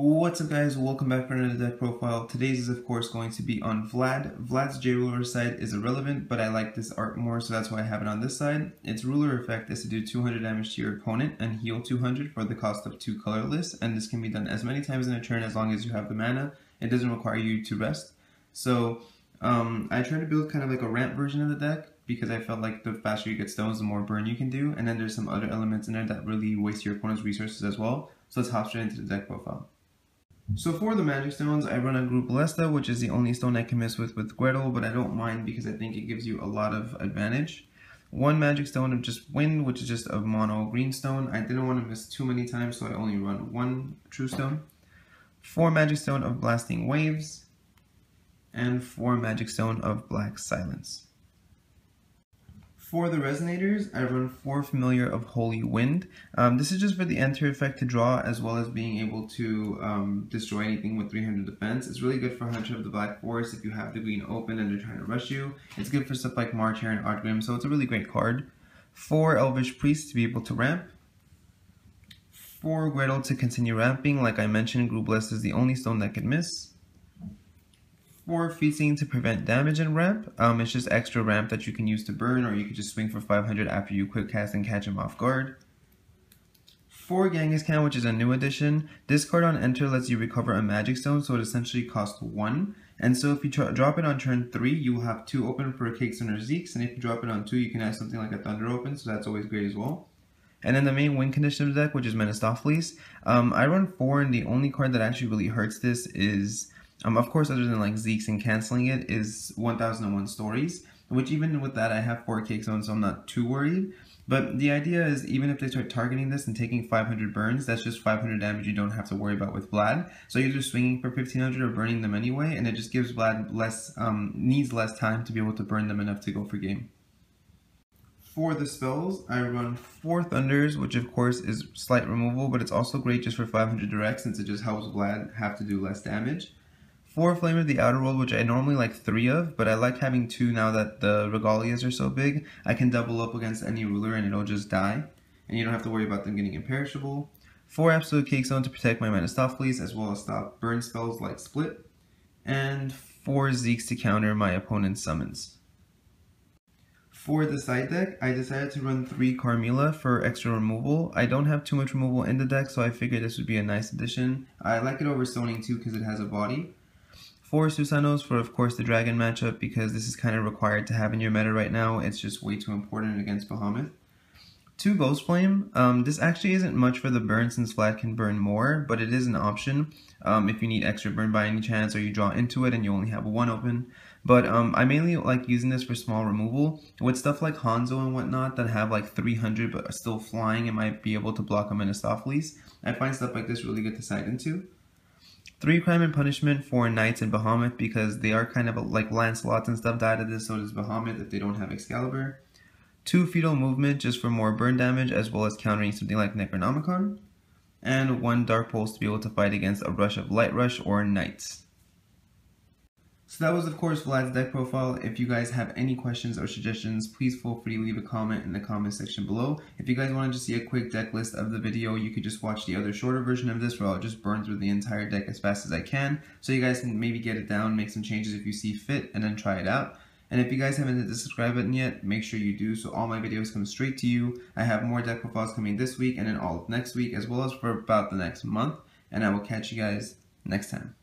What's up guys, welcome back for another deck profile. Today's is of course going to be on Vlad. Vlad's J-Ruler side is irrelevant, but I like this art more, so that's why I have it on this side. Its ruler effect is to do 200 damage to your opponent and heal 200 for the cost of 2 colorless, and this can be done as many times in a turn as long as you have the mana. It doesn't require you to rest. So I tried to build kind of like a ramp version of the deck because I felt like the faster you get stones, the more burn you can do, and then there's some other elements in there that really waste your opponent's resources as well. So let's hop straight into the deck profile. So for the magic stones, I run a Group Ballista, which is the only stone I can miss with Gretel, but I don't mind because I think it gives you a lot of advantage. One magic stone of just Wind, which is just a mono green stone. I didn't want to miss too many times, so I only run one true stone. 4 magic stone of Blasting Waves, and 4 magic stone of Black Silence. For the resonators, I run 4 familiar of Holy Wind. This is just for the enter effect to draw, as well as being able to destroy anything with 300 defense. It's really good for Hunter of the Black Forest if you have the green open and they're trying to rush you. It's good for stuff like March Hare and Ardgrim, so it's a really great card. 4 Elvish Priests to be able to ramp. 4 Gretel to continue ramping. Like I mentioned, Group Bless is the only stone that can miss. 4 Feasting to prevent damage and ramp. It's just extra ramp that you can use to burn, or you could just swing for 500 after you quick cast and catch him off guard. 4 Genghis-Khan, which is a new addition. This card on enter lets you recover a magic stone, so it essentially costs 1. And so if you drop it on turn 3, you will have 2 open for Cakes or Zeeks, and if you drop it on 2, you can have something like a Thunder open, so that's always great as well. And then the main win condition of the deck, which is Mephistopheles. I run 4, and the only card that actually really hurts this is, of course, other than like Zeeks and canceling it, is 1001 Stories, which even with that I have 4 Cake Zones, so I'm not too worried. But the idea is, even if they start targeting this and taking 500 burns, that's just 500 damage you don't have to worry about with Vlad. So you're either swinging for 1500 or burning them anyway, and it just gives Vlad needs less time to be able to burn them enough to go for game. For the spells, I run 4 Thunders, which of course is slight removal, but it's also great just for 500 direct since it just helps Vlad have to do less damage. 4 Flame of the Outer World, which I normally like 3 of, but I like having 2 now that the Regalias are so big. I can double up against any ruler and it'll just die, and you don't have to worry about them getting imperishable. 4 Absolute Cake Zone to protect my Mephistopheles, as well as stop burn spells like Split. And 4 Zeeks to counter my opponent's summons. For the side deck, I decided to run 3 Carmilla for extra removal. I don't have too much removal in the deck, so I figured this would be a nice addition. I like it over Stoning too because it has a body. 4 Susanos for, of course, the Dragon matchup, because this is kind of required to have in your meta right now. It's just way too important against Bahamut. 2 Ghost Flame. This actually isn't much for the burn since Vlad can burn more, but it is an option if you need extra burn by any chance, or you draw into it and you only have 1 open. But I mainly like using this for small removal. With stuff like Hanzo and whatnot that have like 300 but are still flying and might be able to block a Mephistopheles, I find stuff like this really good to side into. 3 Crime and Punishment for Knights and Bahamut, because they are kind of like Lancelot and stuff died of this, so does Bahamut if they don't have Excalibur. 2 Fetal Movement just for more burn damage, as well as countering something like Necronomicon. And 1 Dark Pulse to be able to fight against a rush of Light Rush or Knights. So that was of course Vlad's deck profile. If you guys have any questions or suggestions, please feel free to leave a comment in the comment section below. If you guys wanted to see a quick deck list of the video, you could just watch the other shorter version of this where I'll just burn through the entire deck as fast as I can, so you guys can maybe get it down, make some changes if you see fit, and then try it out. And if you guys haven't hit the subscribe button yet, make sure you do, so all my videos come straight to you. I have more deck profiles coming this week and then all of next week, as well as for about the next month, and I will catch you guys next time.